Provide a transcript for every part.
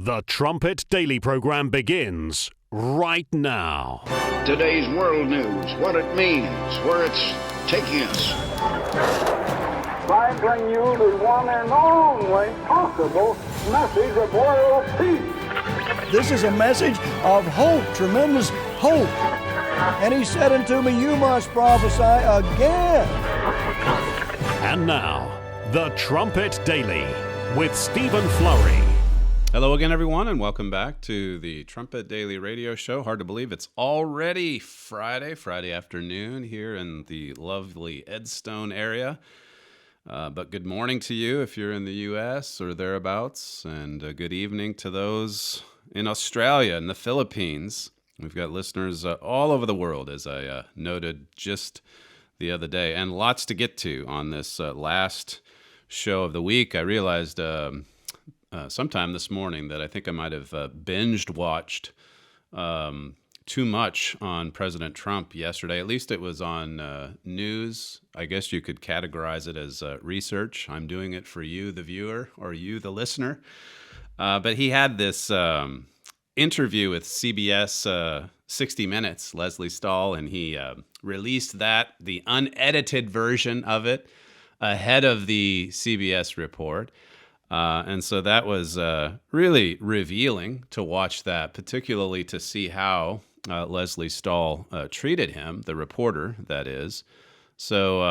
The Trumpet Daily program begins right now. Today's world news, what it means, where it's taking us. I bring you the one and only possible message of world peace. This is a message of hope, tremendous hope. And he said unto me, you must prophesy again. And now, The Trumpet Daily with Stephen Flurry. Hello again, everyone, and welcome back to the Trumpet Daily Radio Show. Hard to believe it's already Friday afternoon here in the lovely Edstone area. But good morning to you if you're in the U.S. or thereabouts, and good evening to those in Australia and the Philippines. We've got listeners all over the world, as I noted just the other day, and lots to get to on this last show of the week. I realized sometime this morning that I think I might have binged watched too much on President Trump yesterday. At least it was on news. I guess you could categorize it as research. I'm doing it for you, the viewer, or you, the listener. But he had this interview with CBS 60 Minutes, Leslie Stahl, and he released the unedited version of it ahead of the CBS report. And so that was really revealing to watch that, particularly to see how Leslie Stahl treated him, the reporter, that is. So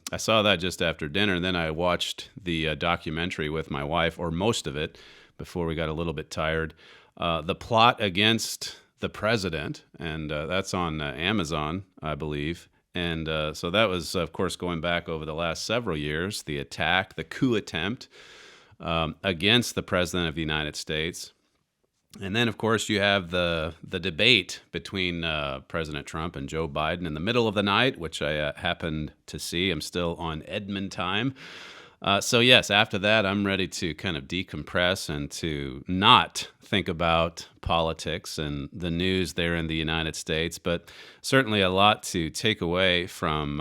I saw that just after dinner, and then I watched the documentary with my wife, or most of it, before we got a little bit tired. The Plot Against the President, and that's on Amazon, I believe. And so that was, of course, going back over the last several years, the attack, the coup attempt against the President of the United States. And then, of course, you have the debate between President Trump and Joe Biden in the middle of the night, which I happened to see. I'm still on Edmond time. So, yes, after that, I'm ready to kind of decompress and to not think about politics and the news there in the United States, but certainly a lot to take away from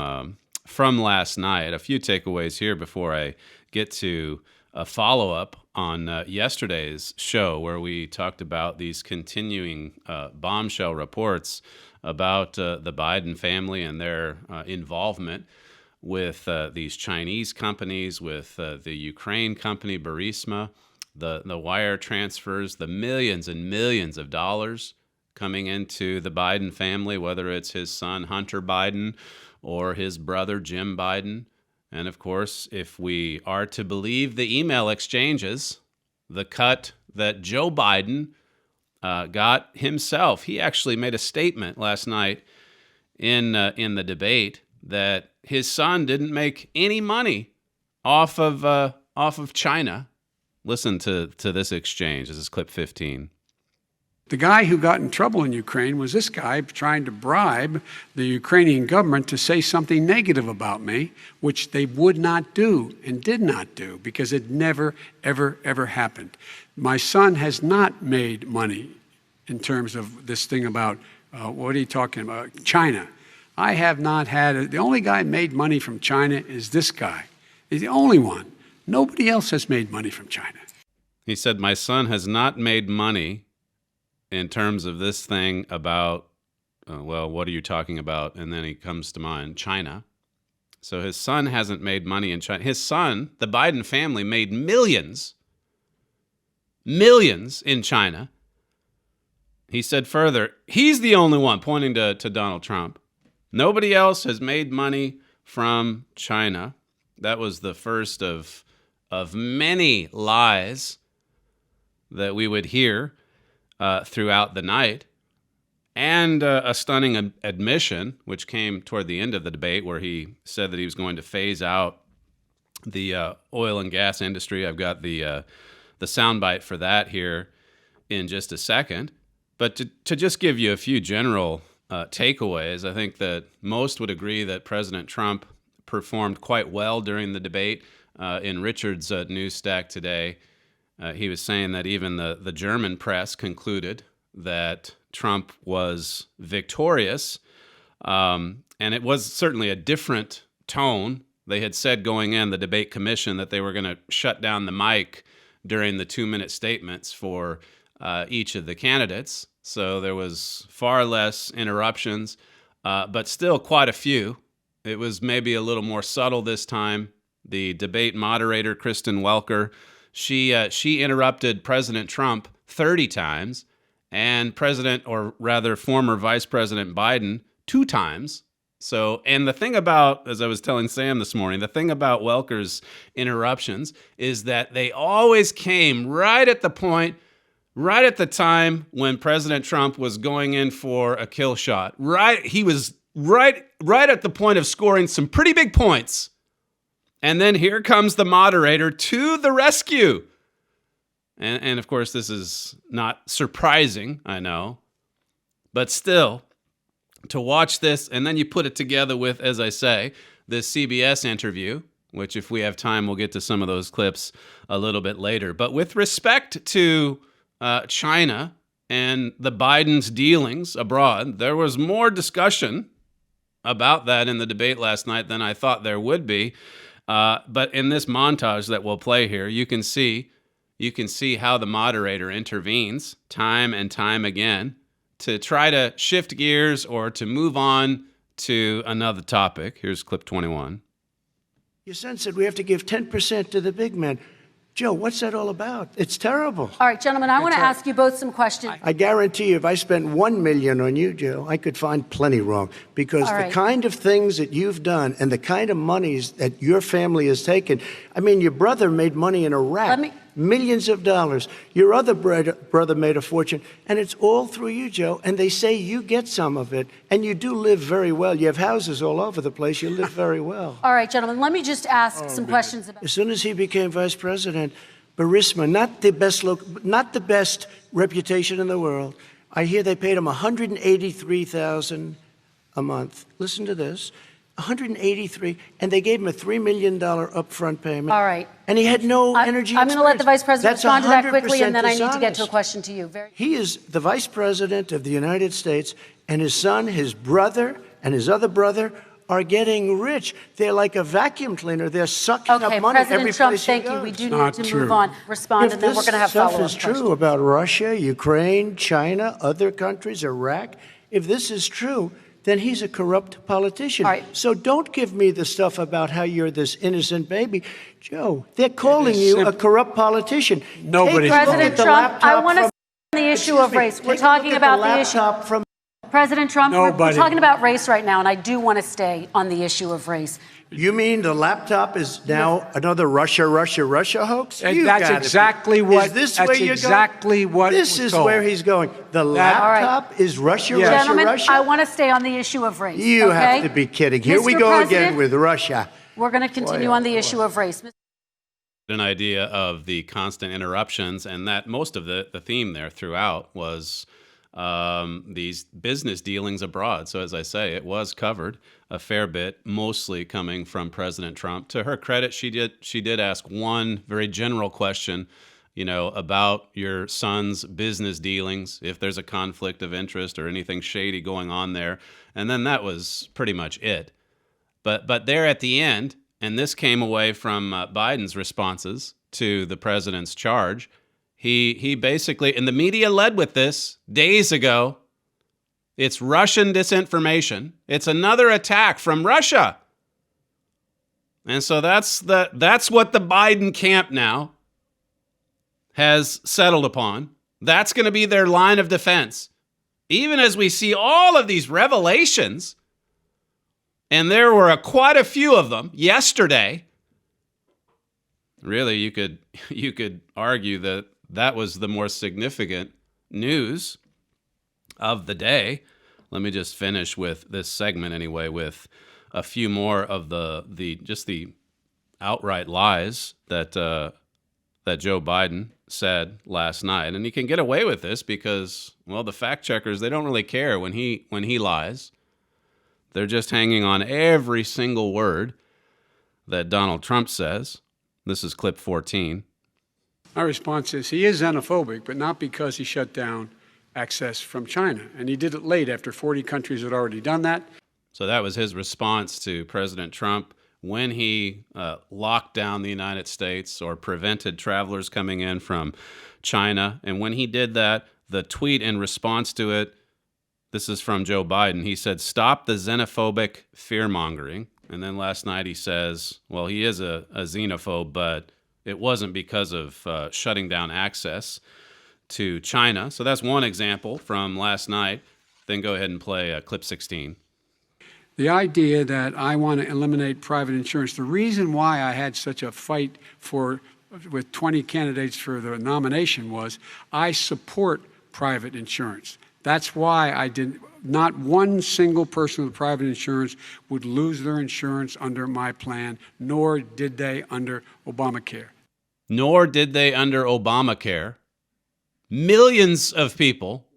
last night. A few takeaways here before I get to a follow-up on yesterday's show, where we talked about these continuing bombshell reports about the Biden family and their involvement with these Chinese companies, with the Ukraine company Burisma, the wire transfers, the millions and millions of dollars coming into the Biden family, whether it's his son Hunter Biden or his brother Jim Biden. And of course, if we are to believe the email exchanges, the cut that Joe Biden got himself, he actually made a statement last night in the debate that his son didn't make any money off of China. Listen to this exchange. This is clip 15. The guy who got in trouble in Ukraine was this guy trying to bribe the Ukrainian government to say something negative about me, which they would not do and did not do because it never, ever, ever happened. My son has not made money in terms of this thing about, what are you talking about, China. I have not had, the only guy made money from China is this guy. He's the only one. Nobody else has made money from China. He said, my son has not made money in terms of this thing about, well, what are you talking about? And then he comes to mind, China. So his son hasn't made money in China. His son, the Biden family, made millions in China. He said further, he's the only one, pointing to Donald Trump. Nobody else has made money from China. That was the first of many lies that we would hear throughout the night, and a stunning admission, which came toward the end of the debate, where he said that he was going to phase out the oil and gas industry. I've got the soundbite for that here in just a second. But to just give you a few general takeaways, I think that most would agree that President Trump performed quite well during the debate. In Richard's news stack today, he was saying that even the German press concluded that Trump was victorious. And it was certainly a different tone. They had said going in, the debate commission, that they were going to shut down the mic during the 2-minute statements for each of the candidates. So there was far less interruptions, but still quite a few. It was maybe a little more subtle this time. The debate moderator, Kristen Welker, she interrupted President Trump 30 times and former Vice President Biden 2 times. So, and the thing about, as I was telling Sam this morning, the thing about Welker's interruptions is that they always came right at the point, right at the time when President Trump was going in for a kill shot. Right, he was right at the point of scoring some pretty big points. And then here comes the moderator to the rescue. And of course, this is not surprising, I know. But still, to watch this, and then you put it together with, as I say, this CBS interview, which if we have time, we'll get to some of those clips a little bit later. But with respect to China and the Biden's dealings abroad, there was more discussion about that in the debate last night than I thought there would be. But in this montage that we'll play here, you can see how the moderator intervenes time and time again to try to shift gears or to move on to another topic. Here's clip 21. You sense that we have to give 10% to the big man. Joe, what's that all about? It's terrible. All right, gentlemen, I want to ask you both some questions. I guarantee you, if I spent $1 million on you, Joe, I could find plenty wrong. Because the kind of things that you've done and the kind of monies that your family has taken, I mean, your brother made money in Iraq, millions of dollars. Your other brother made a fortune, and it's all through you, Joe. And they say you get some of it, and you do live very well. You have houses all over the place. You live very well. All right, gentlemen, let me just ask some questions about. As soon as he became vice president, Burisma, not the best reputation in the world. I hear they paid him $183,000 a month. Listen to this. $183,000, and they gave him a $3 million upfront payment. All right. And he had no energy. I'm going to let the vice president respond to that quickly, and then I need dishonest. to get to a question to you. He is the vice president of the United States, and his son, his brother, and his other brother are getting rich. They're like a vacuum cleaner. They're sucking up money every President Trump, place thank he you. goes. We do need to move on. Respond, If and then we're going to have follow-up this stuff is true about Russia, Ukraine, China, other countries, Iraq, if this is true, then he's a corrupt politician. All right. So don't give me the stuff about how you're this innocent baby. Joe, they're calling you a corrupt politician. Nobody's President Trump, I want to stay on the issue of race. We're talking about the issue. President Trump, we're talking about race right now, and I do want to stay on the issue of race. You mean the laptop is now another Russia hoax? And that's exactly what. Is this that's where you're exactly going? what. This is where he's going. The laptop is Russia, Gentlemen, Russia. I want to stay on the issue of race. You have to be kidding. Here we go again with Russia. We're going to continue on the issue of race. An idea of the constant interruptions, and that most of the theme there throughout was these business dealings abroad. So as I say, it was covered a fair bit, mostly coming from President Trump. To her credit, she did ask one very general question, about your son's business dealings, if there's a conflict of interest or anything shady going on there. And then that was pretty much it. But there at the end, and this came away from Biden's responses to the president's charge, he basically, and the media led with this days ago, it's Russian disinformation. It's another attack from Russia. And so that's what the Biden camp now has settled upon. That's going to be their line of defense. Even as we see all of these revelations, and there were quite a few of them yesterday. Really, you could argue that was the more significant news of the day. Let me just finish with this segment anyway with a few more of the outright lies that Joe Biden said last night. And he can get away with this because, well, the fact checkers, they don't really care when he lies. They're just hanging on every single word that Donald Trump says. This is clip 14. My response is he is xenophobic, but not because he shut down access from China. And he did it late after 40 countries had already done that. So that was his response to President Trump when he locked down the United States or prevented travelers coming in from China. And when he did that, the tweet in response to it, this is from Joe Biden. He said, "Stop the xenophobic fear-mongering." And then last night he says, well, he is a xenophobe, but it wasn't because of shutting down access to China. So that's one example from last night. Then go ahead and play clip 16. The idea that I want to eliminate private insurance, the reason why I had such a fight with 20 candidates for the nomination was I support private insurance. That's why I didn't. Not one single person with private insurance would lose their insurance under my plan, nor did they under Obamacare. Nor did they under Obamacare. Millions of people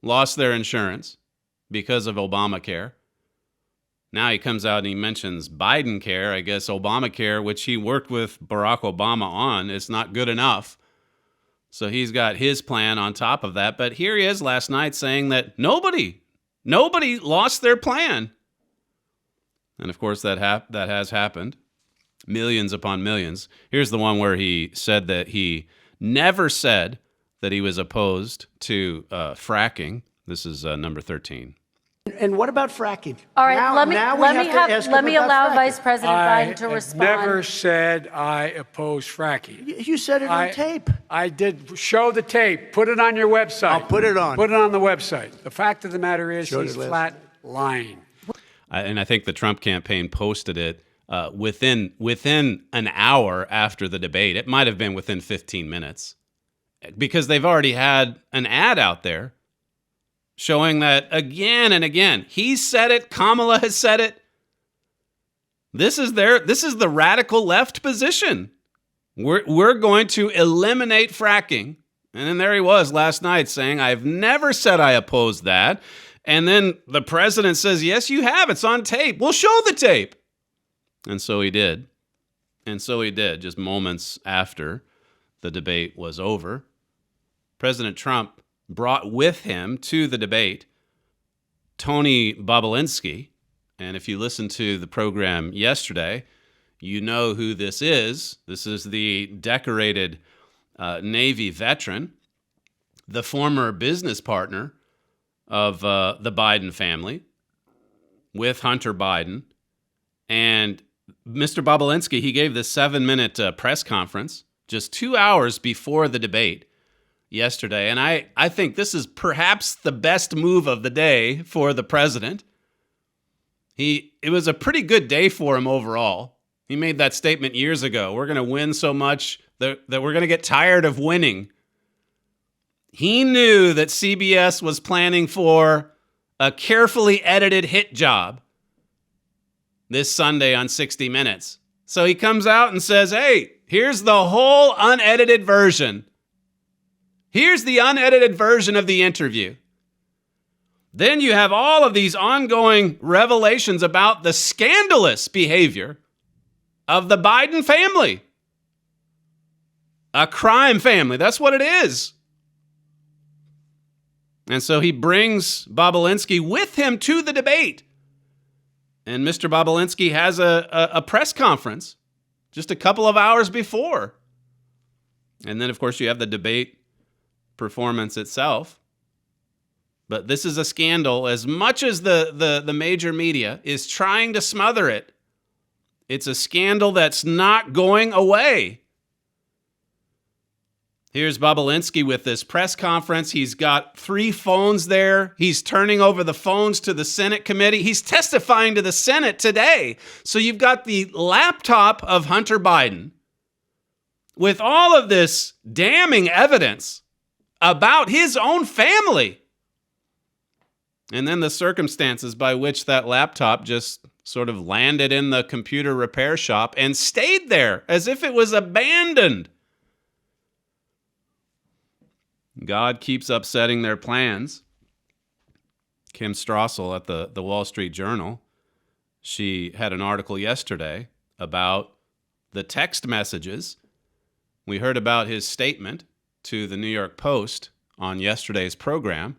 lost their insurance because of Obamacare. Now he comes out and he mentions Biden care. I guess Obamacare, which he worked with Barack Obama on, is not good enough. So he's got his plan on top of that. But here he is last night saying that nobody lost their plan. And of course, that has happened. Millions upon millions. Here's the one where he said that he never said that he was opposed to fracking. This is number 13. And what about fracking? All right, let me allow Vice President Biden to respond. I never said I oppose fracking. You said it on tape. I did. Show the tape. Put it on your website. I'll put it on. Put it on the website. The fact of the matter is he's flat lying. And I think the Trump campaign posted it within an hour after the debate. It might have been within 15 minutes because they've already had an ad out there showing that again and again. He said it. Kamala has said it. This is the radical left position. We're going to eliminate fracking. And then there he was last night saying, "I've never said I oppose that." And then the president says, "Yes, you have. It's on tape. We'll show the tape." And so he did. Just moments after the debate was over. President Trump brought with him to the debate Tony Bobulinski. And if you listened to the program yesterday, you know who this is. This is the decorated Navy veteran, the former business partner of the Biden family with Hunter Biden. And Mr. Bobulinski, he gave this 7-minute press conference just 2 hours before the debate yesterday. And I think this is perhaps the best move of the day for the president. It was a pretty good day for him overall. He made that statement years ago. We're going to win so much that we're going to get tired of winning. He knew that CBS was planning for a carefully edited hit job this Sunday on 60 Minutes. So he comes out and says, "Hey, here's the whole unedited version. Here's the unedited version of the interview." Then you have all of these ongoing revelations about the scandalous behavior of the Biden family. A crime family. That's what it is. And so he brings Bobulinski with him to the debate. And Mr. Bobulinski has a press conference just a couple of hours before. And then, of course, you have the debate performance itself. But this is a scandal. As much as the major media is trying to smother it, it's a scandal that's not going away. Here's Bobulinski with this press conference. He's got 3 phones there. He's turning over the phones to the Senate committee. He's testifying to the Senate today. So you've got the laptop of Hunter Biden with all of this damning evidence about his own family. And then the circumstances by which that laptop just sort of landed in the computer repair shop and stayed there as if it was abandoned. God keeps upsetting their plans. Kim Strassel at the Wall Street Journal, she had an article yesterday about the text messages. We heard about his statement to the New York Post on yesterday's program,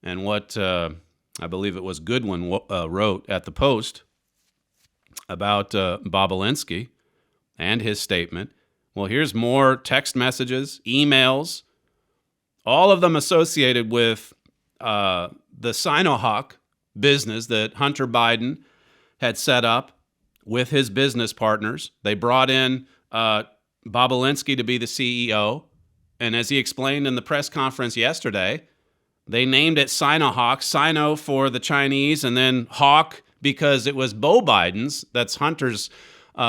and what I believe it was Goodwin wrote at the Post. about Bobulinski and his statement. Well, here's more text messages, emails, all of them associated with the Sinohawk business that Hunter Biden had set up with his business partners. They brought in Bobulinski to be the CEO. And as he explained in the press conference yesterday, they named it Sinohawk, Sino for the Chinese, and then Hawk because it was Beau Biden's, that's Hunter's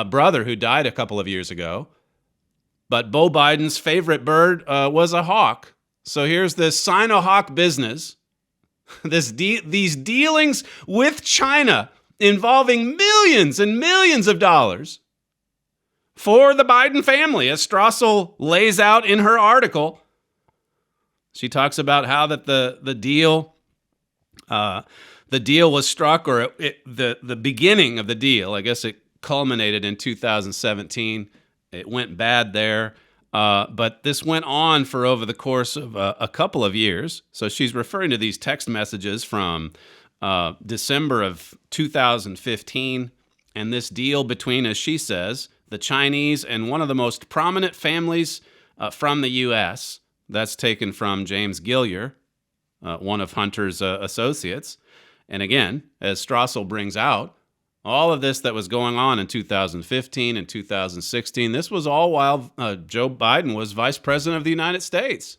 brother who died a couple of years ago. But Beau Biden's favorite bird was a hawk. So here's this Sinohawk business, these dealings with China involving millions and millions of dollars for the Biden family, as Strassel lays out in her article. She talks about how that the deal was struck, or the beginning of the deal, I guess it culminated in 2017. It went bad there, but this went on for over the course of a couple of years. So she's referring to these text messages from December of 2015, and this deal between, as she says, the Chinese and one of the most prominent families from the U.S. That's taken from James Gillier, one of Hunter's associates. And again, as Strassel brings out, all of this that was going on in 2015 and 2016, this was all while Joe Biden was vice president of the United States.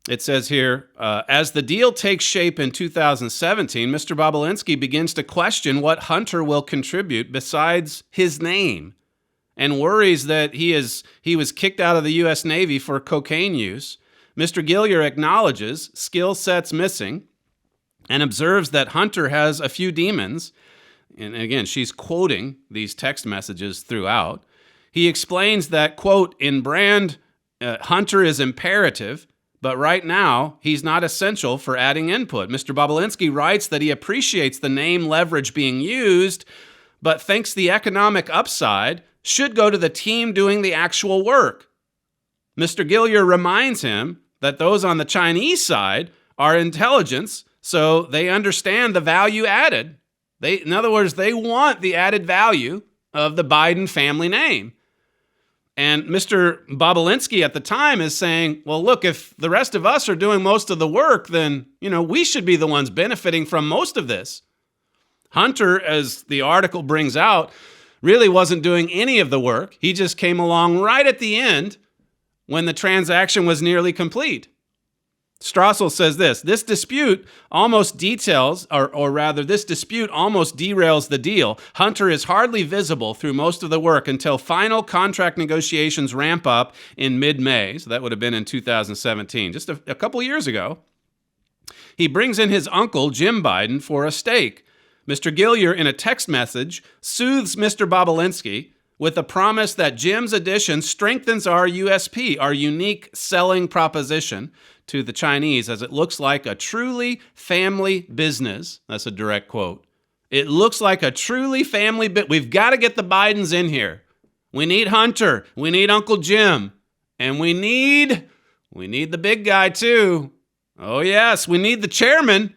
It says here, as the deal takes shape in 2017, Mr. Bobulinski begins to question what Hunter will contribute besides his name, and worries that he was kicked out of the U.S. Navy for cocaine use. Mr. Gillier acknowledges skill sets missing and observes that Hunter has a few demons. And again, she's quoting these text messages throughout. He explains that, quote, in brand, Hunter is imperative, but right now, he's not essential for adding input. Mr. Bobulinski writes that he appreciates the name leverage being used, but thinks the economic upside should go to the team doing the actual work. Mr. Gillier reminds him that those on the Chinese side are intelligence, so they understand the value added. In other words, they want the added value of the Biden family name. And Mr. Bobulinski at the time is saying, well, look, if the rest of us are doing most of the work, then, we should be the ones benefiting from most of this. Hunter, as the article brings out, really wasn't doing any of the work. He just came along right at the end when the transaction was nearly complete. Strassel says this dispute almost details, or rather, this dispute almost derails the deal. Hunter is hardly visible through most of the work until final contract negotiations ramp up in mid-May. So that would have been in 2017, just a couple years ago. He brings in his uncle, Jim Biden, for a stake. Mr. Gillier, in a text message, soothes Mr. Bobulinski with the promise that Jim's addition strengthens our USP, our unique selling proposition, to the Chinese, as it looks like a truly family business. That's a direct quote. It looks like a truly family bit. We've got to get the Bidens in here. We need Hunter. We need Uncle Jim. And we need the big guy too. Oh yes, we need the chairman.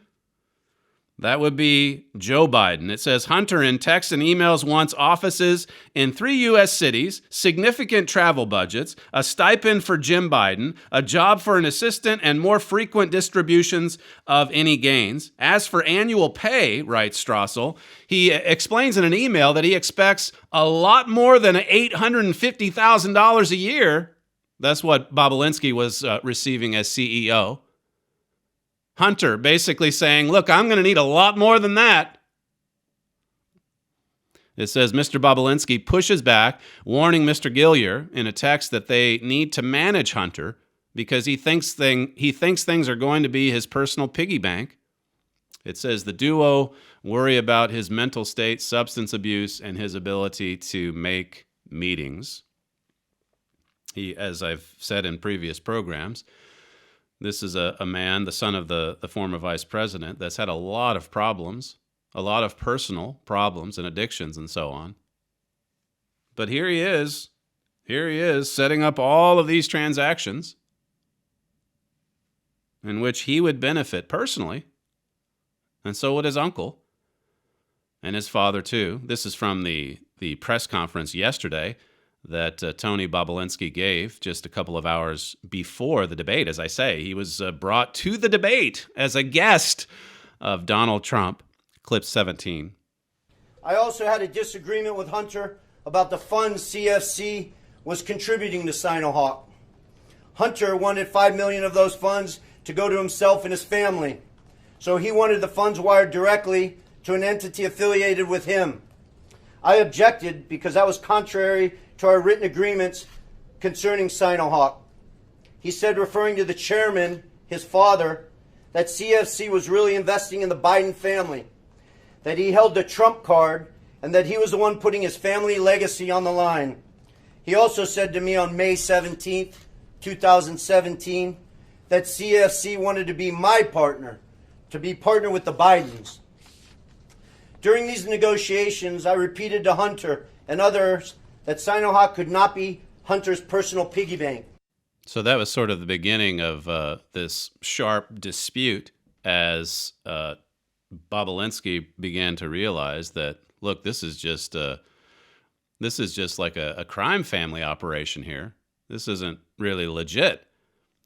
That would be Joe Biden. It says Hunter in texts and emails wants offices in 3 U.S. cities, significant travel budgets, a stipend for Jim Biden, a job for an assistant, and more frequent distributions of any gains. As for annual pay, writes Strassel, he explains in an email that he expects a lot more than $850,000 a year. That's what Bobulinski was receiving as CEO. Hunter basically saying, look, I'm going to need a lot more than that. It says Mr. Bobulinski pushes back, warning Mr. Gillier in a text that they need to manage Hunter because he thinks things are going to be his personal piggy bank. It says the duo worry about his mental state, substance abuse, and his ability to make meetings. He, as I've said in previous programs, this is a man, the son of the former vice president, that's had a lot of problems, a lot of personal problems and addictions and so on. But here he is setting up all of these transactions in which he would benefit personally, and so would his uncle. and his father too. This is from the press conference yesterday that Tony Bobulinski gave just a couple of hours before the debate. As I say, he was brought to the debate as a guest of Donald Trump. Clip 17. I also had a disagreement with Hunter about the funds CFC was contributing to Sinohawk. Hunter wanted $5 million of those funds to go to himself and his family. So he wanted the funds wired directly to an entity affiliated with him. I objected because that was contrary to our written agreements concerning Sinohawk. He said, referring to the chairman, his father, that CFC was really investing in the Biden family, that he held the Trump card, and that he was the one putting his family legacy on the line. He also said to me on May 17th, 2017, that CFC wanted to be my partner, to be partner with the Bidens. During these negotiations, I repeated to Hunter and others that Sinohawk could not be Hunter's personal piggy bank. So that was sort of the beginning of this sharp dispute as Bobulinski began to realize that, look, this is just like a crime family operation here. This isn't really legit.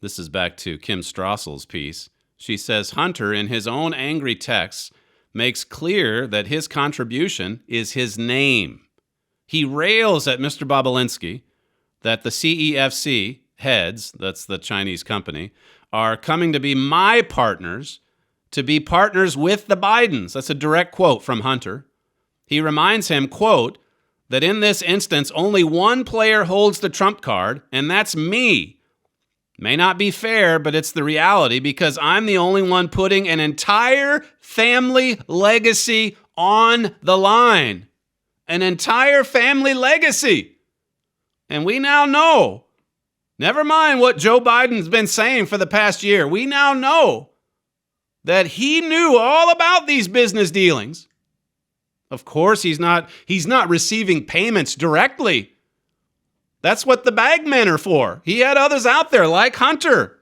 This is back to Kim Strassel's piece. She says Hunter, in his own angry texts, makes clear that his contribution is his name. He rails at Mr. Bobulinski that the CEFC heads, that's the Chinese company, are coming to be my partners, to be partners with the Bidens. That's a direct quote from Hunter. He reminds him, quote, that in this instance, only one player holds the trump card, and that's me. May not be fair, but it's the reality because I'm the only one putting an entire family legacy on the line. An entire family legacy. And we now know, never mind what Joe Biden's been saying for the past year, we now know that he knew all about these business dealings. Of course, he's not receiving payments directly. That's what the bagmen are for. He had others out there like Hunter.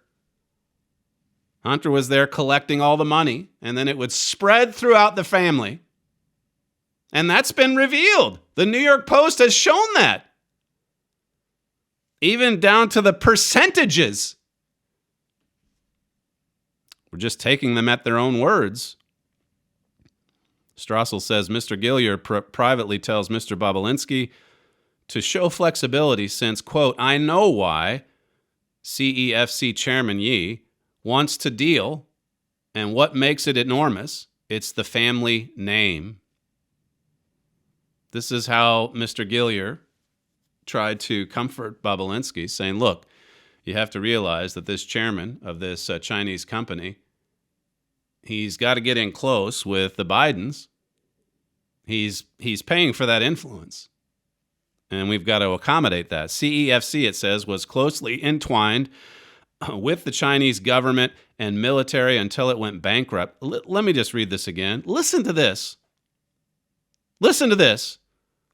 Hunter was there collecting all the money, and then it would spread throughout the family. And that's been revealed. The New York Post has shown that. Even down to the percentages. We're just taking them at their own words. Strassel says Mr. Gillier privately tells Mr. Bobulinski to show flexibility since, quote, I know why CEFC Chairman Yi wants to deal and what makes it enormous. It's the family name. This is how Mr. Gillier tried to comfort Bobulinski, saying, look, you have to realize that this chairman of this Chinese company, he's got to get in close with the Bidens. He's paying for that influence. And we've got to accommodate that. CEFC, it says, was closely entwined with the Chinese government and military until it went bankrupt. Let me just read this again. Listen to this. Listen to this.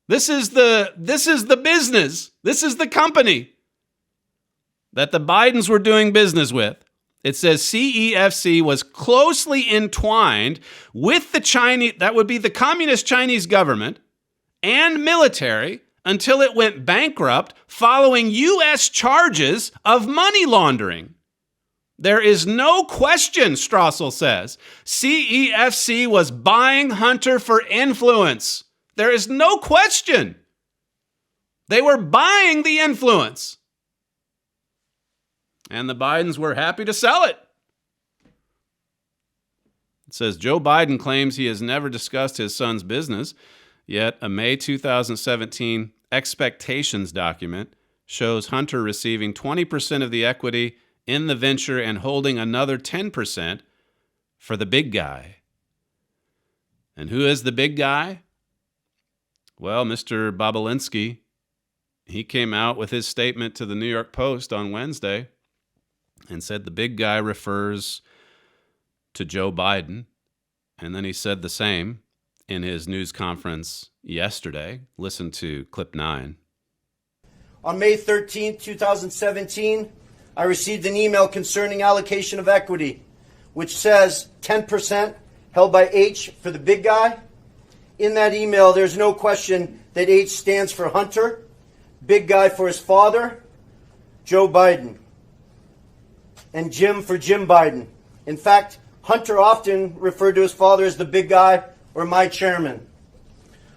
This is the business. This is the company that the Bidens were doing business with. It says CEFC was closely entwined with the Chinese, that would be the communist Chinese government and military until it went bankrupt following U.S. charges of money laundering. There is no question, Strassel says, CEFC was buying Hunter for influence. There is no question. They were buying the influence. And the Bidens were happy to sell it. It says Joe Biden claims he has never discussed his son's business, yet a May 2017 expectations document shows Hunter receiving 20% of the equity in the venture and holding another 10% for the big guy. And who is the big guy? Well, Mr. Bobulinski, he came out with his statement to the New York Post on Wednesday and said the big guy refers to Joe Biden. And then he said the same in his news conference yesterday. Listen to clip 9. On May 13, 2017, I received an email concerning allocation of equity, which says 10% held by H for the big guy In that email, there's no question that H stands for Hunter, big guy for his father, Joe Biden, and Jim for Jim Biden. In fact, Hunter often referred to his father as the big guy or my chairman.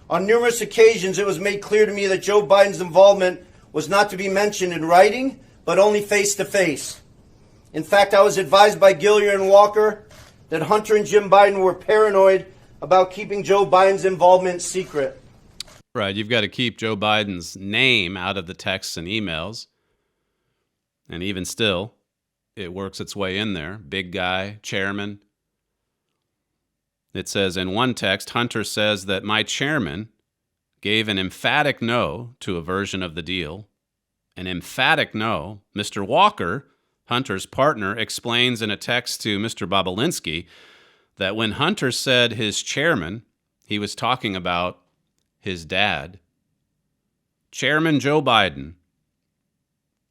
On numerous occasions, it was made clear to me that Joe Biden's involvement was not to be mentioned in writing, but only face-to-face. In fact, I was advised by Gillier and Walker that Hunter and Jim Biden were paranoid about keeping Joe Biden's involvement secret. Right, you've got to keep Joe Biden's name out of the texts and emails. And even still, it works its way in there. Big guy, chairman. It says in one text, Hunter says that my chairman gave an emphatic no to a version of the deal. An emphatic no. Mr. Walker, Hunter's partner, explains in a text to Mr. Bobulinski that when Hunter said his chairman, he was talking about his dad. Chairman Joe Biden.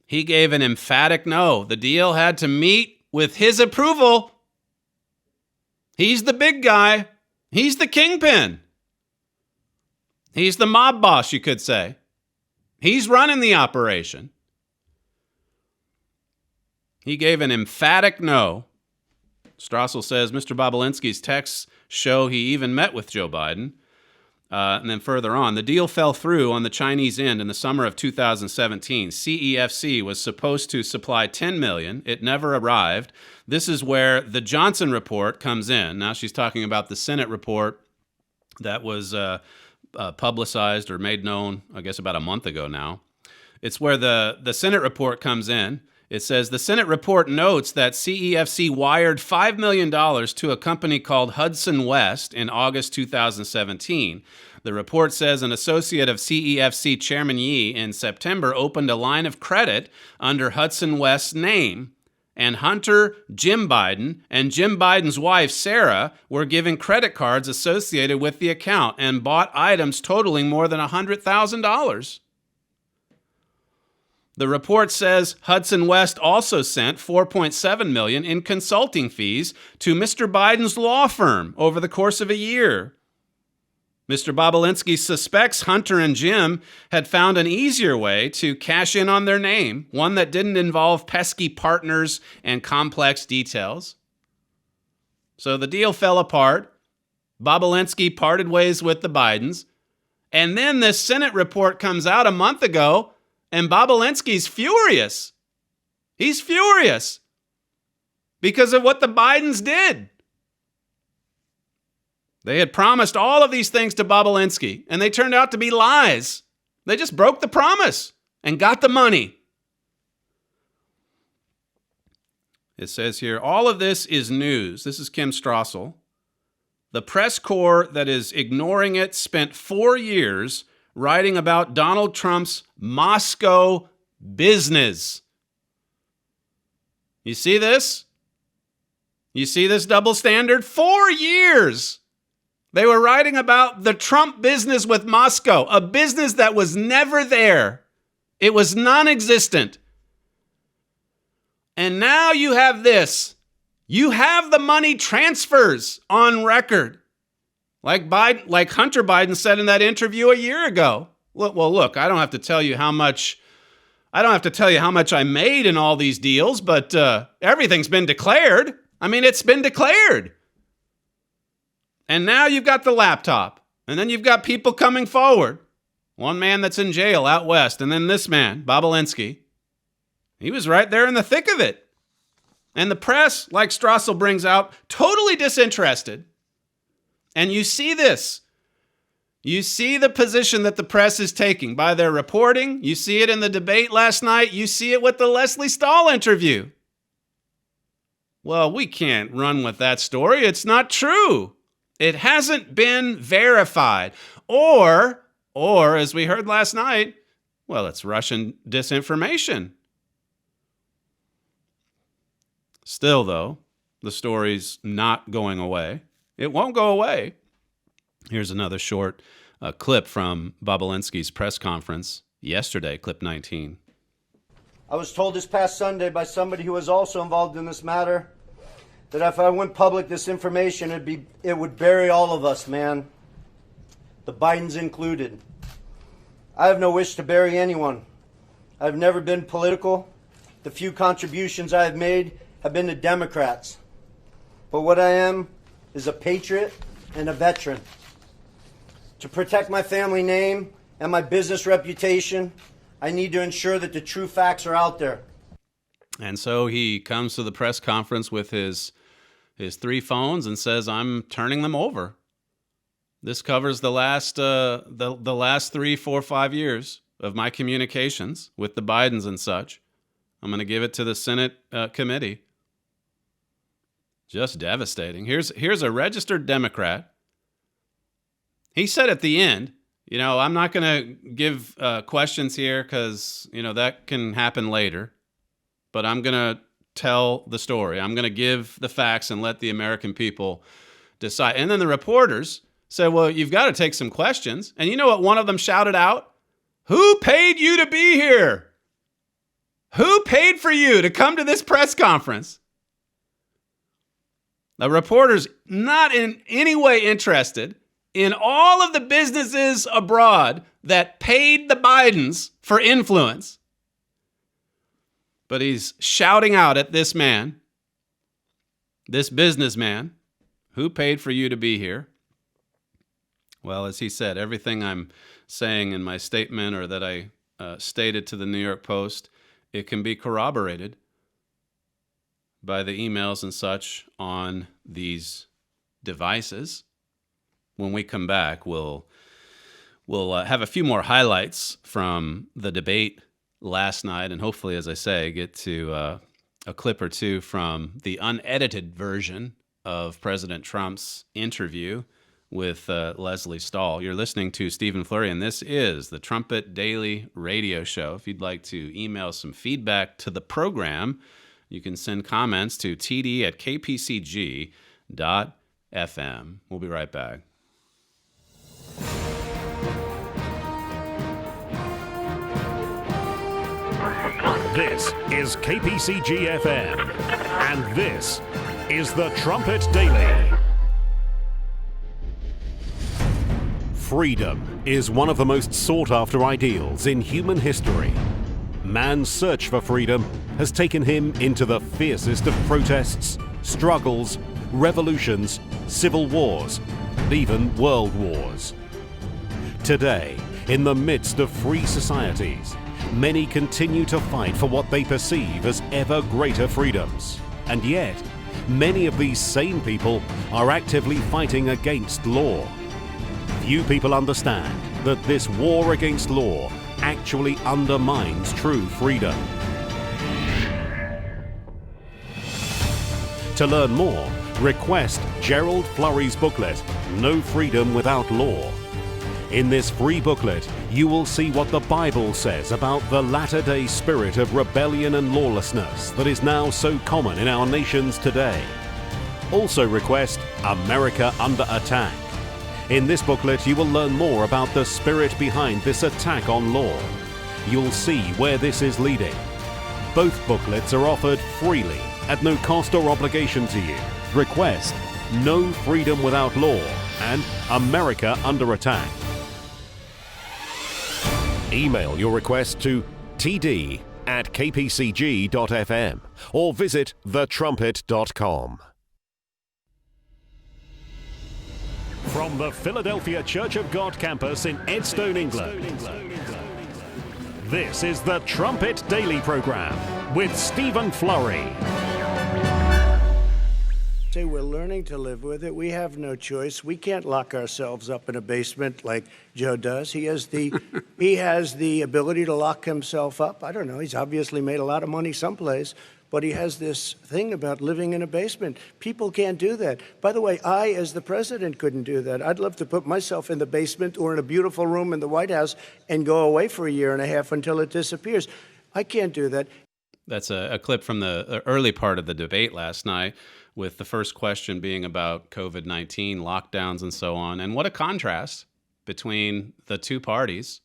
He gave an emphatic no. The deal had to meet with his approval. He's the big guy. He's the kingpin. He's the mob boss, you could say. He's running the operation. He gave an emphatic no. Strassel says Mr. Bobulinski's texts show he even met with Joe Biden. And then further on, the deal fell through on the Chinese end in the summer of 2017. CEFC was supposed to supply $10 million. It never arrived. This is where the Johnson report comes in. Now she's talking about the Senate report that was publicized or made known, I guess, about a month ago now. It's where the Senate report comes in. It says the Senate report notes that CEFC wired $5 million to a company called Hudson West in August 2017. The report says an associate of CEFC Chairman Yi in September opened a line of credit under Hudson West's name, and Hunter, Jim Biden, and Jim Biden's wife, Sarah, were given credit cards associated with the account and bought items totaling more than $100,000. The report says Hudson West also sent $4.7 million in consulting fees to Mr. Biden's law firm over the course of a year. Mr. Bobulinski suspects Hunter and Jim had found an easier way to cash in on their name, one that didn't involve pesky partners and complex details. So the deal fell apart. Bobulinski parted ways with the Bidens. And then this Senate report comes out a month ago, and Bobulinski's furious. He's furious because of what the Bidens did. They had promised all of these things to Bobulinski, and they turned out to be lies. They just broke the promise and got the money. It says here, all of this is news. This is Kim Strassel. The press corps that is ignoring it spent 4 years writing about Donald Trump's Moscow business. You see this? You see this double standard? 4 years. They were writing about the Trump business with Moscow, a business that was never there. It was non-existent. And now you have this. You have the money transfers on record. Like Hunter Biden said in that interview a year ago. Well, look, I don't have to tell you how much I made in all these deals, but everything's been declared. I mean, it's been declared. And now you've got the laptop, and then you've got people coming forward. One man that's in jail out west, and then this man, Bobulinski. He was right there in the thick of it. And the press, like Strassel brings out, totally disinterested. And you see this. You see the position that the press is taking by their reporting. You see it in the debate last night. You see it with the Leslie Stahl interview. Well, we can't run with that story. It's not true. It hasn't been verified. Or as we heard last night, well, it's Russian disinformation. Still, though, the story's not going away. It won't go away. Here's another short clip from Bobulinski's press conference yesterday, clip 19. I was told this past Sunday by somebody who was also involved in this matter that if I went public this information, it would bury all of us, man. the Bidens included. I have no wish to bury anyone. I've never been political. The few contributions I have made have been to Democrats. But what I am is a patriot and a veteran. To protect my family name and my business reputation, I need to ensure that the true facts are out there. And so he comes to the press conference with his 3 phones and says, "I'm turning them over." This covers the last 3, 4, 5 years of my communications with the Bidens and such. I'm going to give it to the Senate committee. Just devastating. Here's a registered Democrat. He said at the end, I'm not going to give questions here because, that can happen later. But I'm going to tell the story. I'm going to give the facts and let the American people decide. And then the reporters said, well, you've got to take some questions. And you know what one of them shouted out? Who paid you to be here? Who paid for you to come to this press conference? The reporter's not in any way interested in all of the businesses abroad that paid the Bidens for influence. But he's shouting out at this man, this businessman, who paid for you to be here? Well, as he said, everything I'm saying in my statement or that I stated to the New York Post, it can be corroborated by the emails and such on these devices. When we come back, we'll have a few more highlights from the debate last night, and hopefully, as I say, get to a clip or two from the unedited version of President Trump's interview with Leslie Stahl. You're listening to Stephen Flurry, and this is the Trumpet Daily Radio Show. If you'd like to email some feedback to the program, you can send comments to td@kpcg.fm. We'll be right back. This is KPCG-FM, and this is the Trumpet Daily. Freedom is one of the most sought-after ideals in human history. Man's search for freedom has taken him into the fiercest of protests, struggles, revolutions, civil wars, and even world wars. Today, in the midst of free societies, many continue to fight for what they perceive as ever greater freedoms. And yet, many of these same people are actively fighting against law. Few people understand that this war against law actually undermines true freedom. To learn more, request Gerald Flurry's booklet, No Freedom Without Law. In this free booklet, you will see what the Bible says about the latter-day spirit of rebellion and lawlessness that is now so common in our nations today. Also request America Under Attack. In this booklet, you will learn more about the spirit behind this attack on law. You'll see where this is leading. Both booklets are offered freely at no cost or obligation to you. Request No Freedom Without Law and America Under Attack. Email your request to td@kpcg.fm or visit thetrumpet.com. From the Philadelphia Church of God campus in Edstone, England, this is the Trumpet Daily Program with Stephen Flurry. Say we're learning to live with it. We have no choice. We can't lock ourselves up in a basement like Joe does. He has the ability to lock himself up. I don't know. He's obviously made a lot of money someplace, but he has this thing about living in a basement. People can't do that. By the way, I, as the president, couldn't do that. I'd love to put myself in the basement or in a beautiful room in the White House and go away for a year and a half until it disappears. I can't do that. That's a clip from the early part of the debate last night, with the first question being about COVID-19, lockdowns, and so on. And what a contrast between the two parties.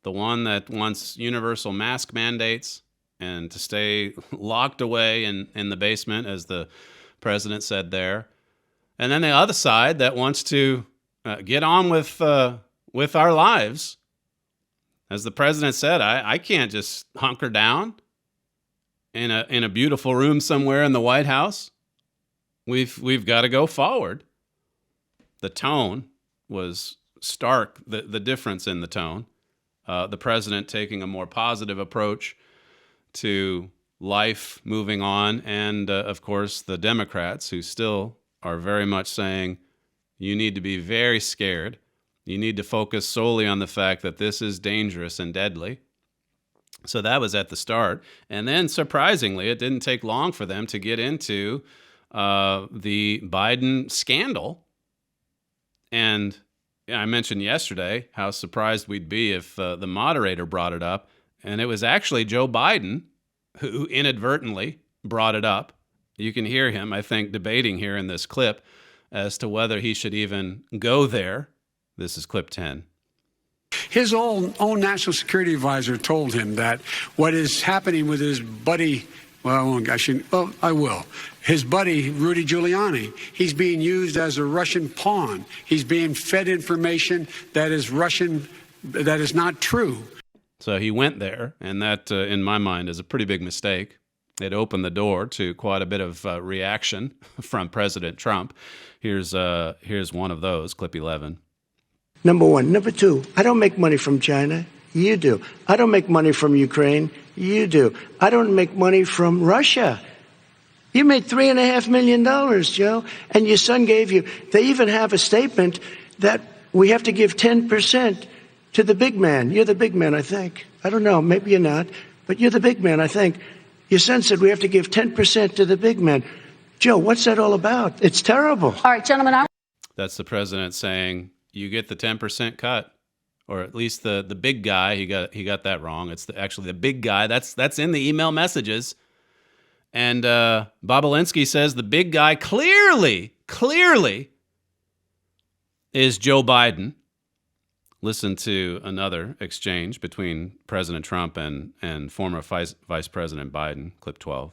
The one that wants universal mask mandates and to stay locked away in the basement, as the president said there. And then the other side that wants to get on with with our lives. As the president said, I can't just hunker down in a beautiful room somewhere in the White House. We've got to go forward. The tone was stark, the difference in the tone. The president taking a more positive approach to life moving on, and of course the Democrats, who still are very much saying you need to be very scared. You need to focus solely on the fact that this is dangerous and deadly. So that was at the start. And then, surprisingly, it didn't take long for them to get into the Biden scandal. And I mentioned yesterday how surprised we'd be if the moderator brought it up. And it was actually Joe Biden who inadvertently brought it up. You can hear him, I think, debating here in this clip as to whether he should even go there. This is clip 10. His own national security advisor told him that what is happening with his buddy, I will. His buddy, Rudy Giuliani, he's being used as a Russian pawn. He's being fed information that is Russian, that is not true. So he went there, and that, in my mind, is a pretty big mistake. It opened the door to quite a bit of reaction from President Trump. Here's one of those, clip 11. Number one. Number two, I don't make money from China. You do. I don't make money from Ukraine. You do. I don't make money from Russia. You made $3.5 million, Joe, and your son gave you. They even have a statement that we have to give 10% to the big man. You're the big man, I think. I don't know. Maybe you're not, but you're the big man, I think. Your son said we have to give 10% to the big man. Joe, what's that all about? It's terrible. All right, gentlemen. That's the president saying you get the 10% cut, or at least the big guy. He got that wrong. It's actually the big guy. That's in the email messages. And Bobulinski says the big guy clearly is Joe Biden. Listen to another exchange between President Trump and former Vice President Biden, clip 12.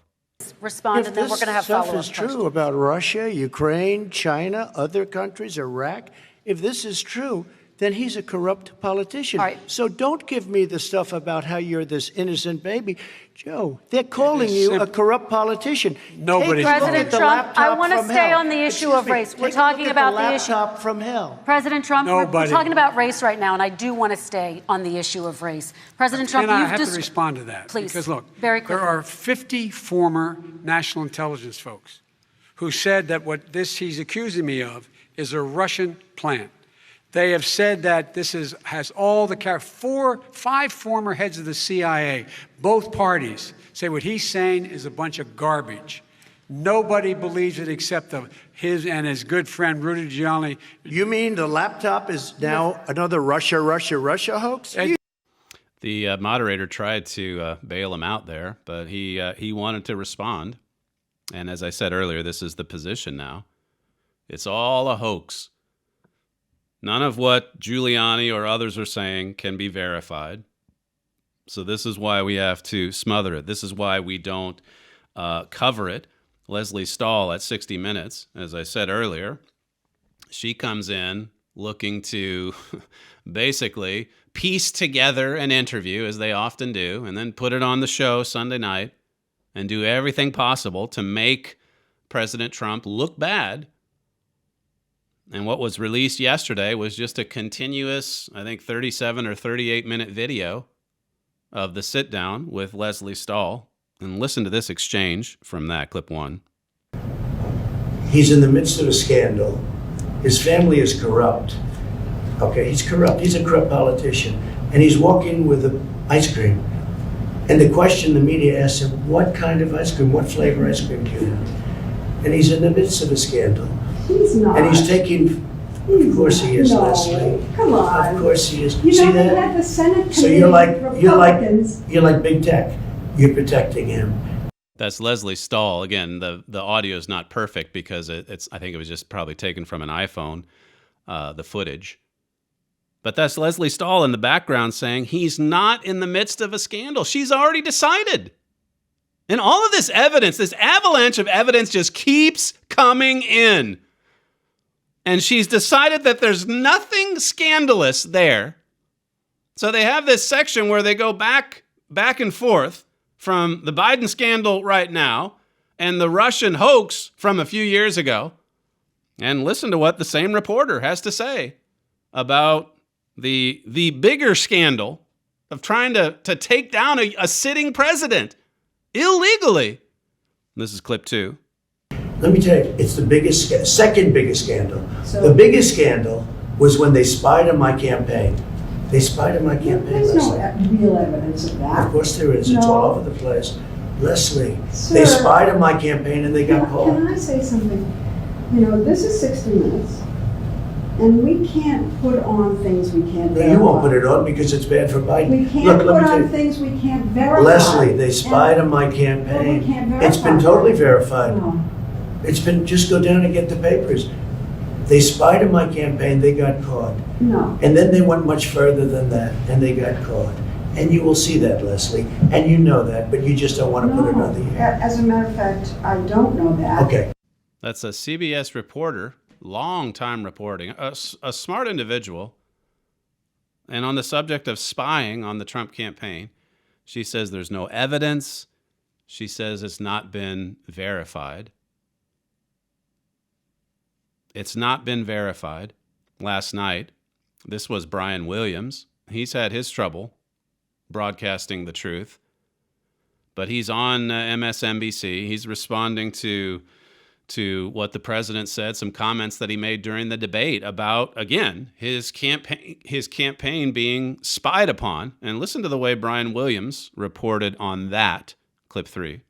Respond, and then we're going to have follow-up questions. If this stuff is true about Russia, Ukraine, China, other countries, Iraq, if this is true, then he's a corrupt politician. All right. So don't give me the stuff about how you're this innocent baby. Joe, they're calling you a corrupt politician. Nobody's President Trump, I want to stay on the issue of race. We're talking about the issue. Laptop from hell. President Trump, we're talking about race right now, and I do want to stay on the issue of race. President Trump, I have to respond to that. Please. Because look, very quickly. There are 50 former national intelligence folks who said that what he's accusing me of is a Russian plant. They have said that this has all the 5 former heads of the CIA, both parties, say what he's saying is a bunch of garbage. Nobody believes it except his and his good friend Rudy Giuliani. You mean the laptop is now another Russia hoax? The moderator tried to bail him out there, but he wanted to respond. And as I said earlier, this is the position now. It's all a hoax. None of what Giuliani or others are saying can be verified. So this is why we have to smother it. This is why we don't cover it. Leslie Stahl at 60 Minutes, as I said earlier, she comes in looking to basically piece together an interview, as they often do, and then put it on the show Sunday night and do everything possible to make President Trump look bad. And what was released yesterday was just a continuous, I think, 37 or 38-minute video of the sit-down with Leslie Stahl. And listen to this exchange from that, clip 1. He's in the midst of a scandal. His family is corrupt. Okay, he's corrupt. He's a corrupt politician. And he's walking with ice cream. And the question the media asks him, what kind of ice cream, what flavor ice cream do you have? And he's in the midst of a scandal. He's not. And he's taking, of course he is, no, Leslie. Come on. Of course he is. You See know, that? they had the Senate So committee, you're Republicans. like big tech. You're protecting him. That's Leslie Stahl. Again, the audio is not perfect because it's. I think it was just probably taken from an iPhone, the footage. But that's Leslie Stahl in the background saying he's not in the midst of a scandal. She's already decided. And all of this evidence, this avalanche of evidence just keeps coming in. And she's decided that there's nothing scandalous there. So they have this section where they go back and forth from the Biden scandal right now and the Russian hoax from a few years ago. And listen to what the same reporter has to say about the bigger scandal of trying to take down a sitting president illegally. This is clip 2. Let me tell you, it's the second biggest scandal. So, the biggest scandal was when they spied on my campaign. They spied on my campaign. There's no real evidence of that. Of course there is. No. It's all over the place. Leslie, Sir, they spied on my campaign and they got caught. Can I say something? You know, this is 60 Minutes, and we can't put on things we can't verify. You won't put it on because it's bad for Biden. We can't put on things we can't verify. Leslie, they spied on my campaign. We can't verify. It's been totally verified. No. It's been, just go down and get the papers. They spied on my campaign, they got caught. No. And then they went much further than that, and they got caught. And you will see that, Leslie, and you know that, but you just don't want to put it on the air. As a matter of fact, I don't know that. Okay. That's a CBS reporter, long time reporting, a smart individual. And on the subject of spying on the Trump campaign, she says there's no evidence. She says it's not been verified. It's not been verified. Last night, this was Brian Williams. He's had his trouble broadcasting the truth, but he's on MSNBC. He's responding to what the president said, some comments that he made during the debate about, again, his campaign being spied upon. And listen to the way Brian Williams reported on that. Clip 3.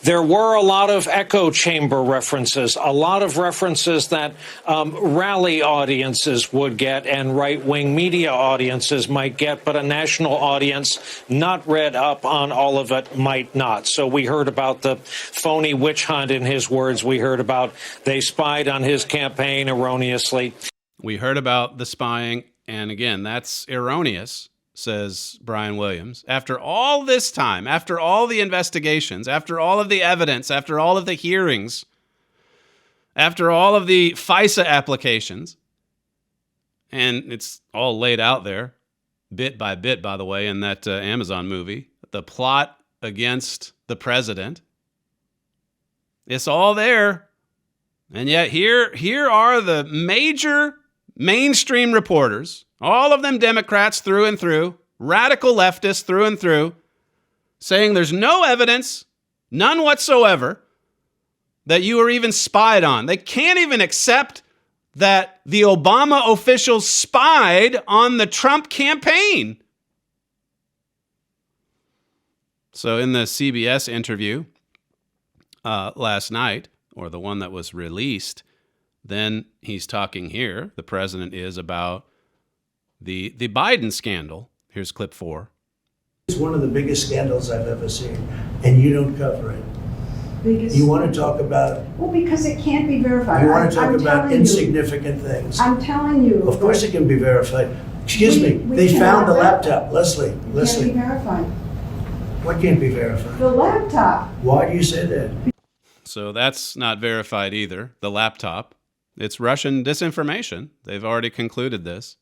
There were a lot of echo chamber references, a lot of references that rally audiences would get and right-wing media audiences might get, but a national audience not read up on all of it might not. So we heard about the phony witch hunt, in his words. We heard about they spied on his campaign erroneously. We heard about the spying, and again, that's erroneous, says Brian Williams. After all this time, after all the investigations, after all of the evidence, after all of the hearings, after all of the FISA applications, and it's all laid out there, bit by bit, by the way, in that Amazon movie, the plot against the president, it's all there. And yet here are the major mainstream reporters, all of them Democrats through and through, radical leftists through and through, saying there's no evidence, none whatsoever, that you were even spied on. They can't even accept that the Obama officials spied on the Trump campaign. So in the CBS interview last night, or the one that was released, then he's talking here, the president is, about the Biden scandal. Here's clip 4. It's one of the biggest scandals I've ever seen, and you don't cover it. You want to talk about... Well, because it can't be verified. You want to talk about insignificant things. I'm telling you. Of course it can be verified. Excuse me, they found the laptop. Leslie. It can't be verified. What can't be verified? The laptop. Why do you say that? So that's not verified either, the laptop. It's Russian disinformation. They've already concluded this.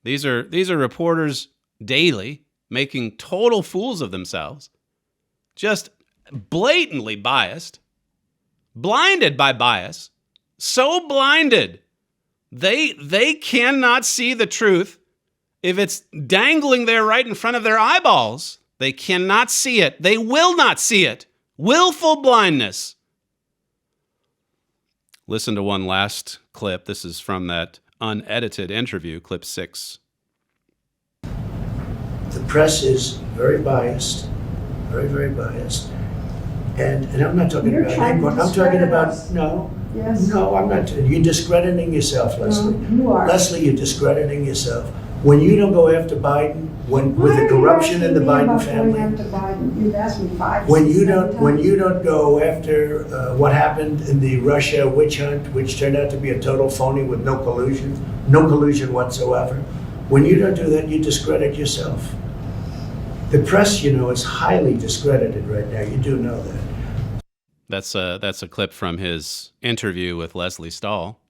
These are reporters daily making total fools of themselves, just blatantly biased, blinded by bias, so blinded they cannot see the truth if it's dangling there right in front of their eyeballs. They cannot see it. They will not see it. Willful blindness. Listen to one last clip. This is from that unedited interview, clip 6. The press is very biased, very, very biased. And I'm not talking about anyone. I'm talking about, no. Yes. No, I'm not. You're discrediting yourself, Leslie. No, you are. Leslie, you're discrediting yourself. When you don't go after Biden, with the corruption in the Biden family. You've asked me 5 When you don't go after what happened in the Russia witch hunt, which turned out to be a total phony with no collusion whatsoever. When you don't do that, you discredit yourself. The press, is highly discredited right now. You do know that. That's a clip from his interview with Leslie Stahl.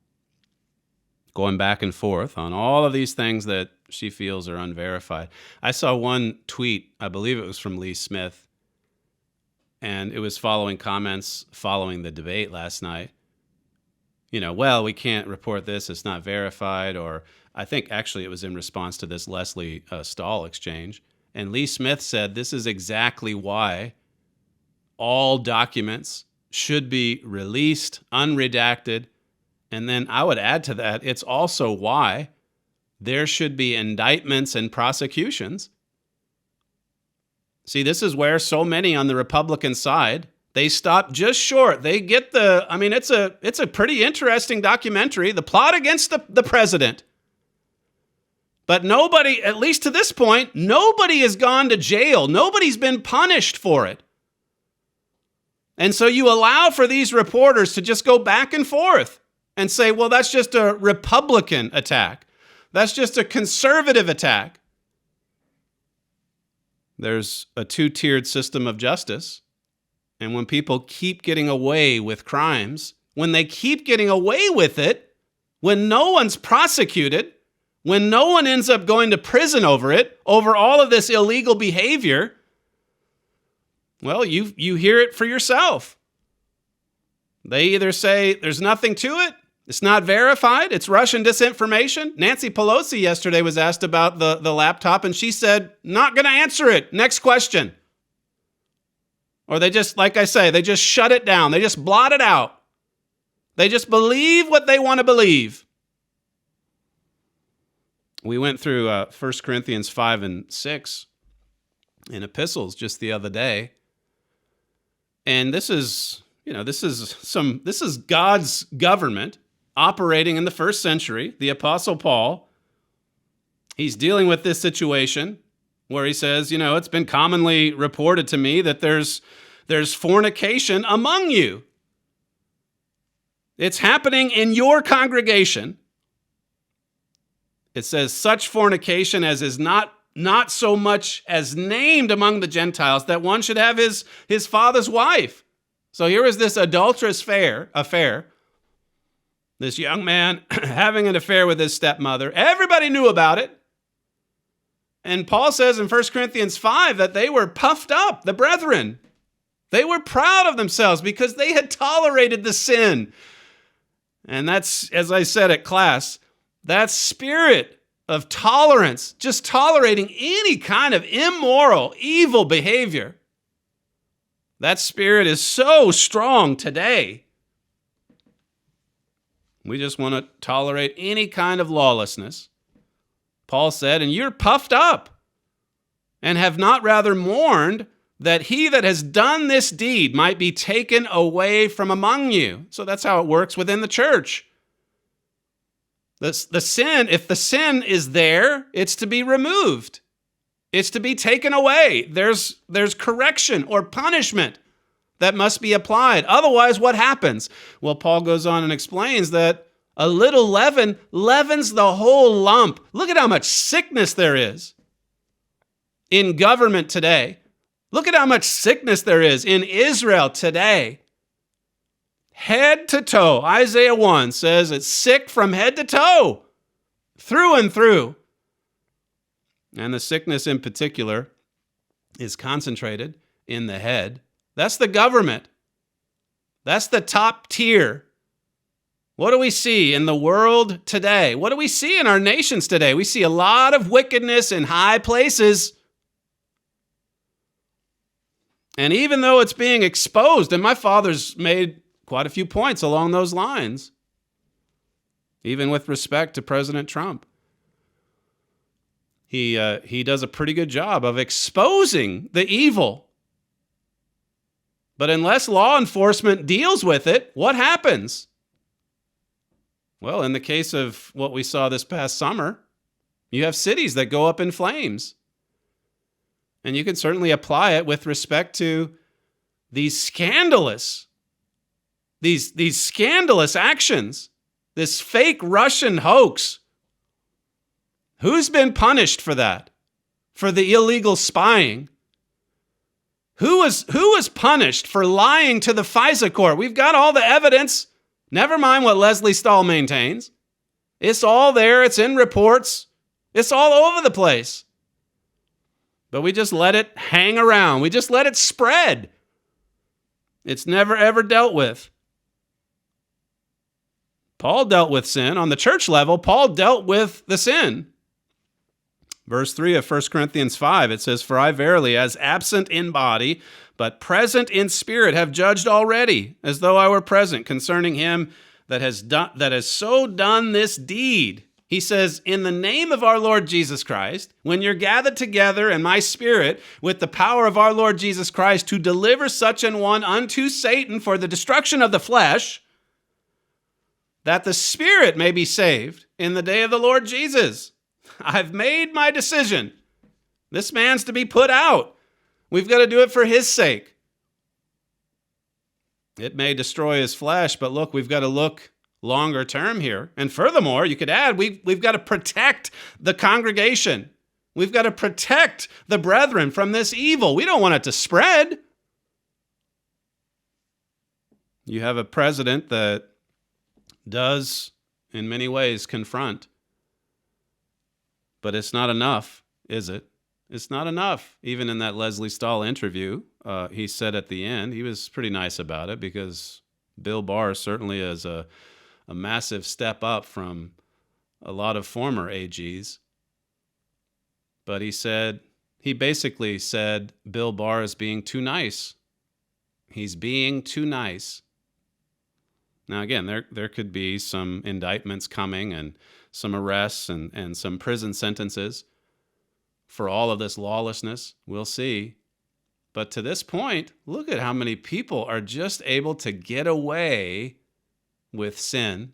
going back and forth on all of these things that she feels are unverified. I saw one tweet, I believe it was from Lee Smith, and it was following comments following the debate last night. Well, we can't report this, it's not verified, or I think actually it was in response to this Leslie Stahl exchange. And Lee Smith said this is exactly why all documents should be released, unredacted. And then I would add to that, it's also why there should be indictments and prosecutions. See, this is where so many on the Republican side, they stop just short. They get it's a pretty interesting documentary, The Plot Against the President. But nobody, at least to this point, nobody has gone to jail. Nobody's been punished for it. And so you allow for these reporters to just go back and forth and say, well, that's just a Republican attack. That's just a conservative attack. There's a two-tiered system of justice. And when people keep getting away with crimes, when they keep getting away with it, when no one's prosecuted, when no one ends up going to prison over it, over all of this illegal behavior, well, you hear it for yourself. They either say there's nothing to it, it's not verified, it's Russian disinformation. Nancy Pelosi yesterday was asked about the laptop, and she said, not going to answer it. Next question. Or they just, like I say, they just shut it down. They just blot it out. They just believe what they want to believe. We went through 1 Corinthians 5 and 6 in epistles just the other day. And this is God's government operating in the first century. The Apostle Paul, he's dealing with this situation where he says, it's been commonly reported to me that there's fornication among you. It's happening in your congregation. It says such fornication as is not so much as named among the Gentiles, that one should have his father's wife. So here is this adulterous affair. This young man having an affair with his stepmother. Everybody knew about it. And Paul says in 1 Corinthians 5 that they were puffed up, the brethren. They were proud of themselves because they had tolerated the sin. And that's, as I said at class, that spirit of tolerance, just tolerating any kind of immoral, evil behavior, that spirit is so strong today. We just want to tolerate any kind of lawlessness. Paul said, and you're puffed up and have not rather mourned that he that has done this deed might be taken away from among you. So that's how it works within the church. The sin, if the sin is there, it's to be removed. It's to be taken away. There's correction or punishment that must be applied. Otherwise, what happens? Well, Paul goes on and explains that a little leaven leavens the whole lump. Look at how much sickness there is in government today. Look at how much sickness there is in Israel today. Head to toe. Isaiah 1 says it's sick from head to toe, through and through. And the sickness in particular is concentrated in the head. That's the government. That's the top tier. What do we see in the world today? What do we see in our nations today? We see a lot of wickedness in high places. And even though it's being exposed, and my father's made quite a few points along those lines, even with respect to President Trump, he does a pretty good job of exposing the evil. But unless law enforcement deals with it, what happens? Well, in the case of what we saw this past summer, you have cities that go up in flames. And you can certainly apply it with respect to these scandalous actions, this fake Russian hoax. Who's been punished for that? For the illegal spying? Who was punished for lying to the FISA court? We've got all the evidence. Never mind what Leslie Stahl maintains. It's all there. It's in reports. It's all over the place. But we just let it hang around. We just let it spread. It's never, ever dealt with. Paul dealt with sin. On the church level, Paul dealt with the sin. Verse 3 of 1 Corinthians 5, it says, "For I verily, as absent in body, but present in spirit, have judged already, as though I were present, concerning him that has so done this deed." He says, in the name of our Lord Jesus Christ, when you're gathered together in my spirit with the power of our Lord Jesus Christ to deliver such an one unto Satan for the destruction of the flesh, that the spirit may be saved in the day of the Lord Jesus. I've made my decision. This man's to be put out. We've got to do it for his sake. It may destroy his flesh, but look, we've got to look longer term here. And furthermore, you could add, we've got to protect the congregation. We've got to protect the brethren from this evil. We don't want it to spread. You have a president that does, in many ways, confront. But it's not enough, is it? It's not enough. Even in that Leslie Stahl interview, he said at the end, he was pretty nice about it, because Bill Barr certainly is a massive step up from a lot of former AGs. But he basically said Bill Barr is being too nice. He's being too nice. Now, again, there could be some indictments coming and some arrests and some prison sentences for all of this lawlessness. We'll see. But to this point, look at how many people are just able to get away with sin.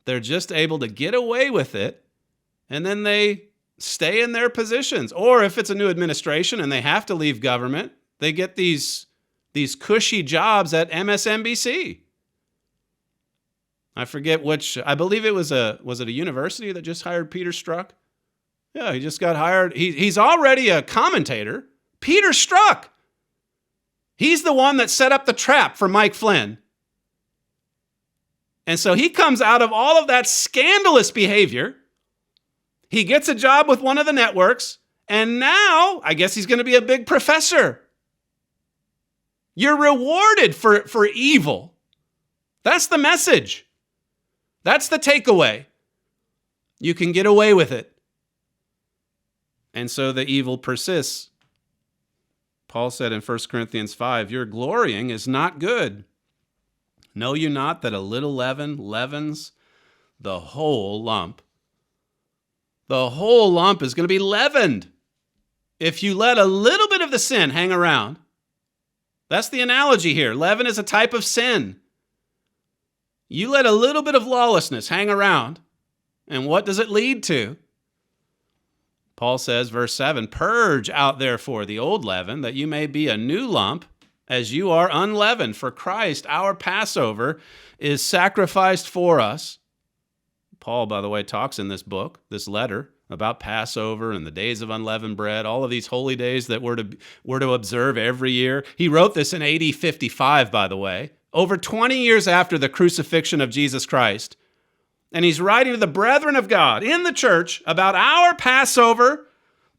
They're just able to get away with it, and then they stay in their positions. Or if it's a new administration and they have to leave government, they get these cushy jobs at MSNBC. I forget which, I believe it was it a university that just hired Peter Strzok? Yeah, he just got hired. He's already a commentator. Peter Strzok. He's the one that set up the trap for Mike Flynn. And so he comes out of all of that scandalous behavior. He gets a job with one of the networks, and now I guess he's going to be a big professor. You're rewarded for evil. That's the message. That's the takeaway. You can get away with it. And so the evil persists. Paul said in 1 Corinthians 5, "Your glorying is not good. Know you not that a little leaven leavens the whole lump?" The whole lump is going to be leavened if you let a little bit of the sin hang around. That's the analogy here. Leaven is a type of sin. You let a little bit of lawlessness hang around, and what does it lead to? Paul says, verse 7, "Purge out therefore the old leaven, that you may be a new lump, as you are unleavened. For Christ, our Passover, is sacrificed for us." Paul, by the way, talks in this book, this letter, about Passover and the days of unleavened bread, all of these holy days that we're to observe every year. He wrote this in AD 55, by the way, over 20 years after the crucifixion of Jesus Christ. And he's writing to the brethren of God in the church about our Passover.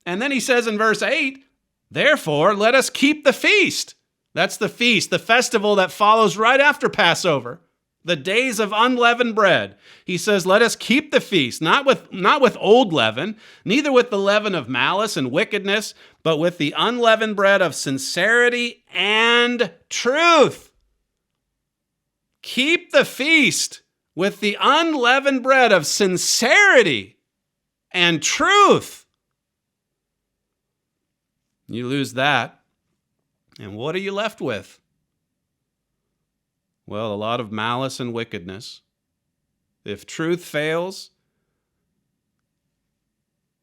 And then he says in verse 8, "Therefore, let us keep the feast." That's the feast, the festival that follows right after Passover, the days of unleavened bread. He says, let us keep the feast, not with old leaven, neither with the leaven of malice and wickedness, but with the unleavened bread of sincerity and truth. Keep the feast with the unleavened bread of sincerity and truth. You lose that, and what are you left with? Well, a lot of malice and wickedness. If truth fails,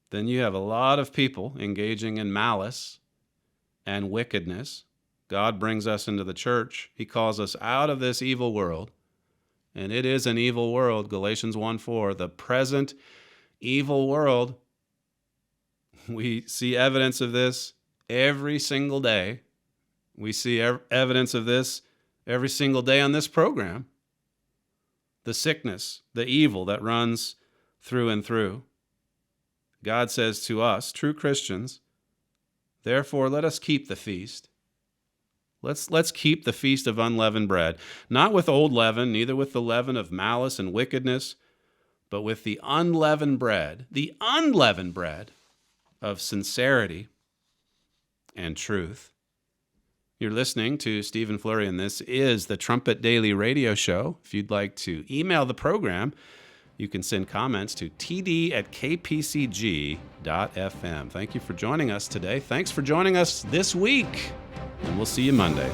then you have a lot of people engaging in malice and wickedness. God brings us into the church. He calls us out of this evil world, and it is an evil world. Galatians 1:4, the present evil world. We see evidence of this every single day. We see evidence of this every single day on this program. the sickness, the evil that runs through and through. God says to us, true Christians, therefore let us keep the feast. Let's keep the feast of unleavened bread, not with old leaven, neither with the leaven of malice and wickedness, but with the unleavened bread of sincerity and truth. You're listening to Stephen Flurry, and this is the Trumpet Daily Radio Show. If you'd like to email the program, you can send comments to td@kpcg.fm. Thank you for joining us today. Thanks for joining us this week, and we'll see you Monday.